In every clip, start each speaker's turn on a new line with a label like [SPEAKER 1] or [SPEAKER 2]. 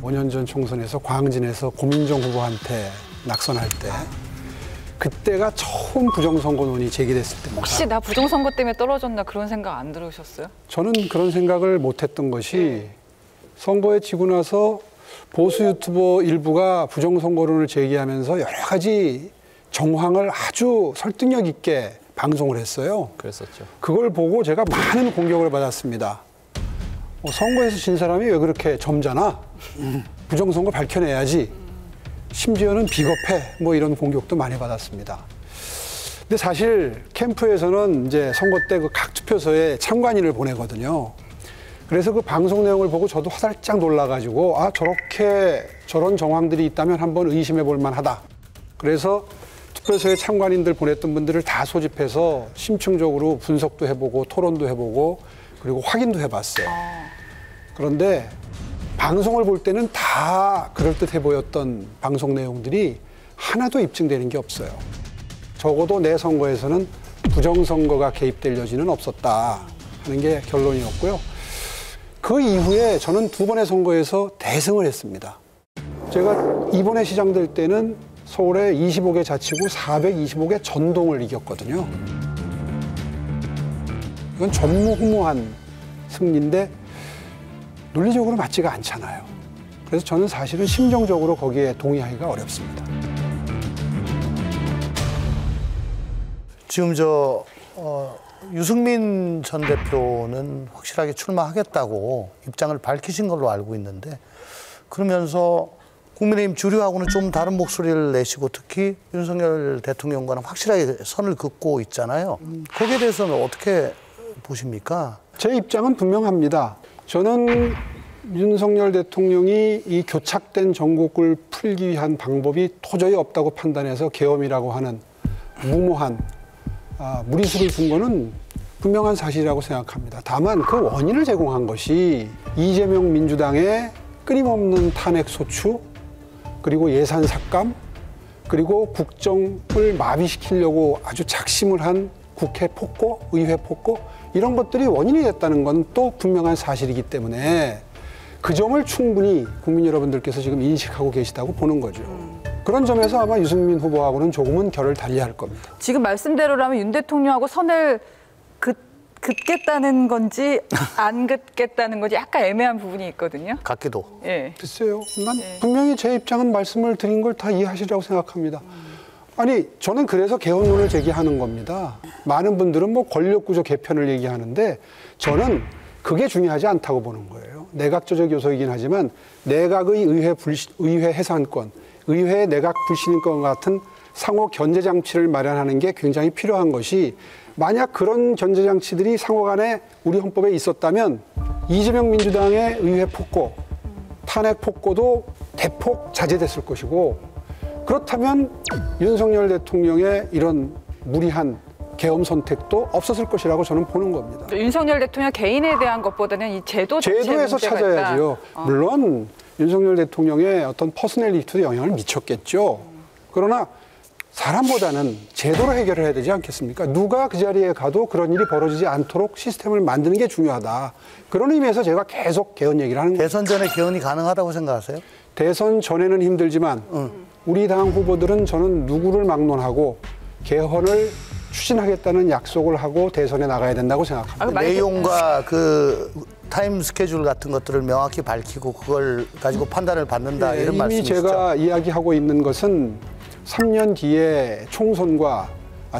[SPEAKER 1] 5년 전 총선에서 광진에서 고민정 후보한테 낙선할 때 그때가 처음 부정선거론이 제기됐을 때입니다.
[SPEAKER 2] 혹시 나 부정선거 때문에 떨어졌나 그런 생각 안 들으셨어요?
[SPEAKER 1] 저는 그런 생각을 못했던 것이 선거에 지고 나서 보수 유튜버 일부가 부정선거론을 제기하면서 여러 가지 정황을 아주 설득력 있게 방송을 했어요.
[SPEAKER 3] 그랬었죠.
[SPEAKER 1] 그걸 보고 제가 많은 공격을 받았습니다. 선거에서 진 사람이 왜 그렇게 점잖아? 부정선거 밝혀내야지. 심지어는 비겁해. 뭐 이런 공격도 많이 받았습니다. 근데 사실 캠프에서는 이제 선거 때 그 각 투표소에 참관인을 보내거든요. 그래서 그 방송 내용을 보고 저도 화살짝 놀라가지고 아 저렇게 저런 정황들이 있다면 한번 의심해 볼 만하다. 그래서 투표소에 참관인들 보냈던 분들을 다 소집해서 심층적으로 분석도 해보고 토론도 해보고 그리고 확인도 해봤어요. 그런데 방송을 볼 때는 다 그럴듯해 보였던 방송 내용들이 하나도 입증되는 게 없어요. 적어도 내 선거에서는 부정선거가 개입될 여지는 없었다 하는 게 결론이었고요. 그 이후에 저는 두 번의 선거에서 대승을 했습니다. 제가 이번에 시장될 때는 서울의 25개 자치구 425개 전동을 이겼거든요. 이건 전무후무한 승리인데 논리적으로 맞지가 않잖아요. 그래서 저는 사실은 심정적으로 거기에 동의하기가 어렵습니다.
[SPEAKER 4] 지금 유승민 전 대표는 확실하게 출마하겠다고 입장을 밝히신 걸로 알고 있는데 그러면서 국민의힘 주류하고는 좀 다른 목소리를 내시고 특히 윤석열 대통령과는 확실하게 선을 긋고 있잖아요. 거기에 대해서는 어떻게 보십니까?
[SPEAKER 1] 제 입장은 분명합니다. 저는 윤석열 대통령이 이 교착된 전국을 풀기 위한 방법이 도저히 없다고 판단해서 계엄이라고 하는 무모한 무리수를 둔 거는 분명한 사실이라고 생각합니다. 다만 그 원인을 제공한 것이 이재명 민주당의 끊임없는 탄핵 소추 그리고 예산 삭감 그리고 국정을 마비시키려고 아주 작심을 한 국회 폭거, 의회 폭거 이런 것들이 원인이 됐다는 건 또 분명한 사실이기 때문에 그 점을 충분히 국민 여러분들께서 지금 인식하고 계시다고 보는 거죠. 그런 점에서 아마 유승민 후보하고는 조금은 결을 달리할 겁니다.
[SPEAKER 2] 지금 말씀대로라면 윤 대통령하고 선을 긋겠다는 건지 안 긋겠다는 건지 약간 애매한 부분이 있거든요.
[SPEAKER 4] 같기도.
[SPEAKER 2] 예.
[SPEAKER 1] 글쎄요. 난 분명히 제 입장은 말씀을 드린 걸 다 이해하시리라고 생각합니다. 아니 저는 그래서 개헌론을 제기하는 겁니다. 많은 분들은 뭐 권력구조 개편을 얘기하는데 저는 그게 중요하지 않다고 보는 거예요. 내각조적 요소이긴 하지만 내각의 의회 해산권, 의회의 내각 불신임권 같은 상호 견제 장치를 마련하는 게 굉장히 필요한 것이 만약 그런 견제 장치들이 상호 간에 우리 헌법에 있었다면 이재명 민주당의 의회 폭거, 탄핵 폭거도 대폭 자제됐을 것이고 그렇다면 윤석열 대통령의 이런 무리한 계엄 선택도 없었을 것이라고 저는 보는 겁니다.
[SPEAKER 2] 윤석열 대통령 개인에 대한 것보다는 이 제도 자체에
[SPEAKER 1] 제도에서
[SPEAKER 2] 문제가
[SPEAKER 1] 찾아야지요.
[SPEAKER 2] 있다.
[SPEAKER 1] 물론 윤석열 대통령의 어떤 퍼스널리티도 영향을 미쳤겠죠. 그러나 사람보다는 제도로 해결을 해야 되지 않겠습니까? 누가 그 자리에 가도 그런 일이 벌어지지 않도록 시스템을 만드는 게 중요하다. 그런 의미에서 제가 계속 개헌 얘기를 하는 거예요.
[SPEAKER 4] 대선 전에 개헌이 가능하다고 생각하세요?
[SPEAKER 1] 대선 전에는 힘들지만 우리 당 후보들은 저는 누구를 막론하고 개헌을 추진하겠다는 약속을 하고 대선에 나가야 된다고 생각합니다.
[SPEAKER 4] 내용과 그 타임 스케줄 같은 것들을 명확히 밝히고 그걸 가지고 판단을 받는다 이런 말씀이시죠?
[SPEAKER 1] 이미 제가 이야기하고 있는 것은 3년 뒤에 총선과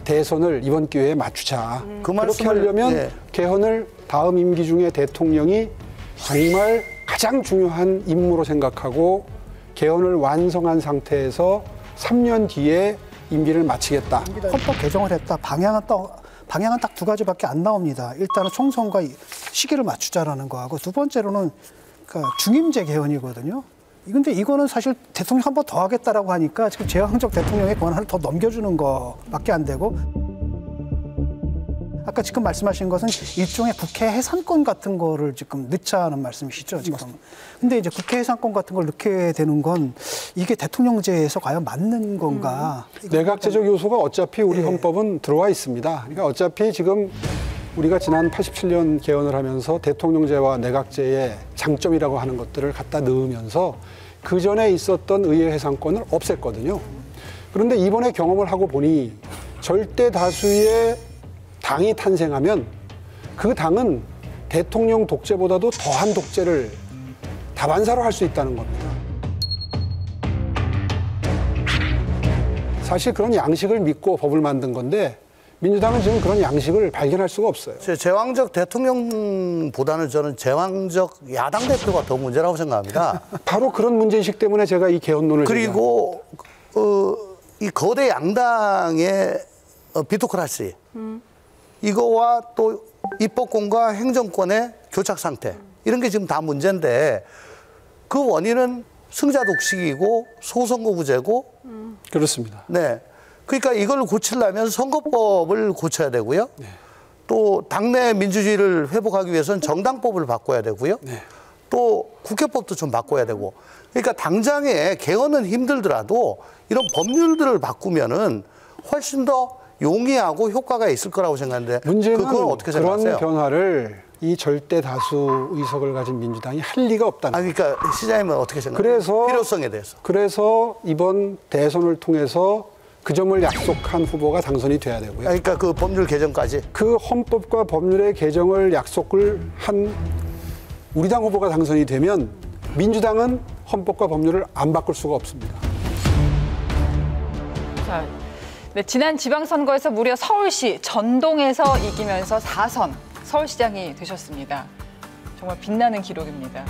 [SPEAKER 1] 대선을 이번 기회에 맞추자. 그렇게 하려면 개헌을 다음 임기 중에 대통령이 정말 가장 중요한 임무로 생각하고 개헌을 완성한 상태에서 3년 뒤에 임기를 마치겠다.
[SPEAKER 5] 헌법 개정을 했다. 방향은 딱 두 가지밖에 안 나옵니다. 일단은 총선과 시기를 맞추자라는 거하고 두 번째로는 중임제 개헌이거든요. 근데 이거는 사실 대통령 한 번 더 하겠다라고 하니까 지금 제왕적 대통령의 권한을 더 넘겨주는 거밖에 안 되고 아까 지금 말씀하신 것은 일종의 국회 해산권 같은 거를 지금 넣자는 말씀이시죠, 지금. 근데 이제 국회 해산권 같은 걸 넣게 되는 건 이게 대통령제에서 과연 맞는 건가?
[SPEAKER 1] 내각제적 요소가 어차피 우리 헌법은 들어와 있습니다. 그러니까 어차피 지금 우리가 지난 87년 개헌을 하면서 대통령제와 내각제의 장점이라고 하는 것들을 갖다 넣으면서 그 전에 있었던 의회 해상권을 없앴거든요. 그런데 이번에 경험을 하고 보니 절대 다수의 당이 탄생하면 그 당은 대통령 독재보다도 더한 독재를 다반사로 할 수 있다는 겁니다. 사실 그런 양식을 믿고 법을 만든 건데 민주당은 지금 그런 양식을 발견할 수가 없어요.
[SPEAKER 4] 제왕적 대통령보다는 저는 제왕적 야당 대표가 더 문제라고 생각합니다.
[SPEAKER 1] 바로 그런 문제의식 때문에 제가 이 개헌론을
[SPEAKER 4] 그리고 이 거대 양당의 비토크라시 이거와 또 입법권과 행정권의 교착 상태 이런 게 지금 다 문제인데 그 원인은 승자 독식이고 소선거구제고
[SPEAKER 1] 그렇습니다.
[SPEAKER 4] 네. 그러니까 이걸 고치려면 선거법을 고쳐야 되고요.
[SPEAKER 1] 네.
[SPEAKER 4] 또 당내 민주주의를 회복하기 위해서는 정당법을 바꿔야 되고요.
[SPEAKER 1] 네.
[SPEAKER 4] 또 국회법도 좀 바꿔야 되고. 그러니까 당장에 개헌은 힘들더라도 이런 법률들을 바꾸면은 훨씬 더 용이하고 효과가 있을 거라고 생각하는데
[SPEAKER 1] 문제는
[SPEAKER 4] 그건 어떻게
[SPEAKER 1] 그런
[SPEAKER 4] 생각하세요?
[SPEAKER 1] 변화를 이 절대 다수 의석을 가진 민주당이 할 리가 없다는 거예요.
[SPEAKER 4] 그러니까 시장님은 어떻게 생각하세요?
[SPEAKER 1] 그래서
[SPEAKER 4] 필요성에 대해서.
[SPEAKER 1] 그래서 이번 대선을 통해서 그 점을 약속한 후보가 당선이 돼야 되고요.
[SPEAKER 4] 그러니까 그 법률 개정까지.
[SPEAKER 1] 그 헌법과 법률의 개정을 약속을 한 우리 당 후보가 당선이 되면 민주당은 헌법과 법률을 안 바꿀 수가 없습니다.
[SPEAKER 2] 자, 네, 지난 지방선거에서 무려 서울시 전동에서 이기면서 4선 서울시장이 되셨습니다. 정말 빛나는 기록입니다.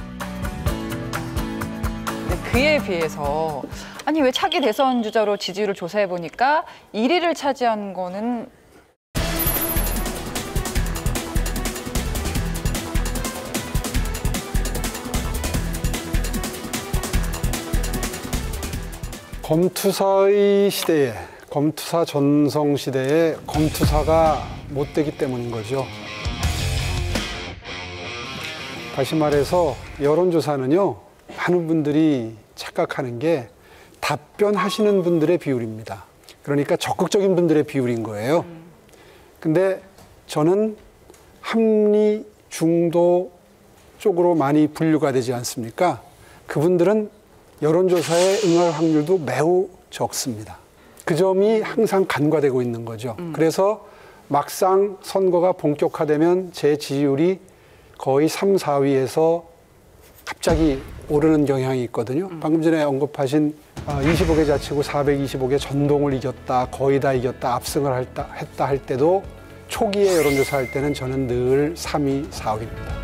[SPEAKER 2] 근데 그에 비해서 아니 왜 차기 대선 주자로 지지율을 조사해 보니까 1위를 차지한 거는
[SPEAKER 1] 검투사의 시대에 검투사 전성 시대에 검투사가 못 되기 때문인 거죠. 다시 말해서 여론조사는요, 많은 분들이 착각하는 게 답변하시는 분들의 비율입니다. 그러니까 적극적인 분들의 비율인 거예요. 근데 저는 합리 중도 쪽으로 많이 분류가 되지 않습니까? 그분들은 여론조사에 응할 확률도 매우 적습니다. 그 점이 항상 간과되고 있는 거죠. 그래서 막상 선거가 본격화되면 제 지지율이 거의 3, 4위에서 갑자기 오르는 경향이 있거든요. 방금 전에 언급하신 25개 자치구 425개 전동을 이겼다, 거의 다 이겼다, 압승을 했다 할 때도 초기에 여론조사 할 때는 저는 늘 3위, 4위입니다.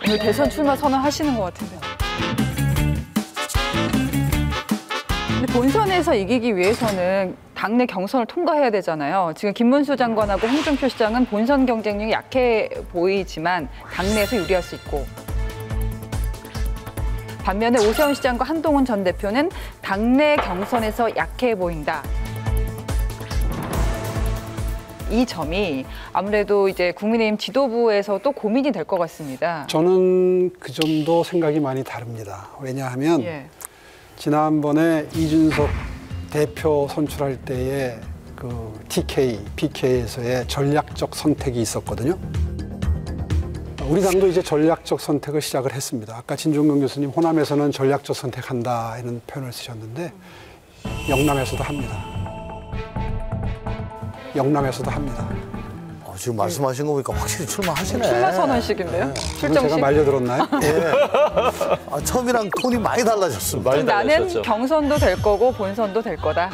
[SPEAKER 2] 오늘 대선 출마 선언하시는 것 같은데. 근데 본선에서 이기기 위해서는 당내 경선을 통과해야 되잖아요. 지금 김문수 장관하고 홍준표 시장은 본선 경쟁력이 약해 보이지만 당내에서 유리할 수 있고, 반면에 오세훈 시장과 한동훈 전 대표는 당내 경선에서 약해 보인다. 이 점이 아무래도 이제 국민의힘 지도부에서도 고민이 될 것 같습니다.
[SPEAKER 1] 저는 그 점도 생각이 많이 다릅니다. 왜냐하면 지난번에 이준석 대표 선출할 때의 그 TK, PK에서의 전략적 선택이 있었거든요. 우리 당도 이제 전략적 선택을 시작을 했습니다. 아까 진중경 교수님 호남에서는 전략적 선택한다 이런 표현을 쓰셨는데 영남에서도 합니다. 영남에서도 합니다.
[SPEAKER 4] 지금 말씀하신 거 보니까 확실히 출마하시네.
[SPEAKER 2] 출마 선언식인데요?
[SPEAKER 1] 제가 말려들었나요?
[SPEAKER 4] 예. 처음이랑 톤이 많이 달라졌습니다.
[SPEAKER 2] 나는 경선도 될 거고 본선도 될 거다.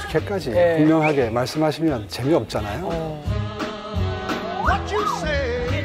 [SPEAKER 1] 그렇게까지 분명하게 말씀하시면 재미없잖아요.
[SPEAKER 3] What you say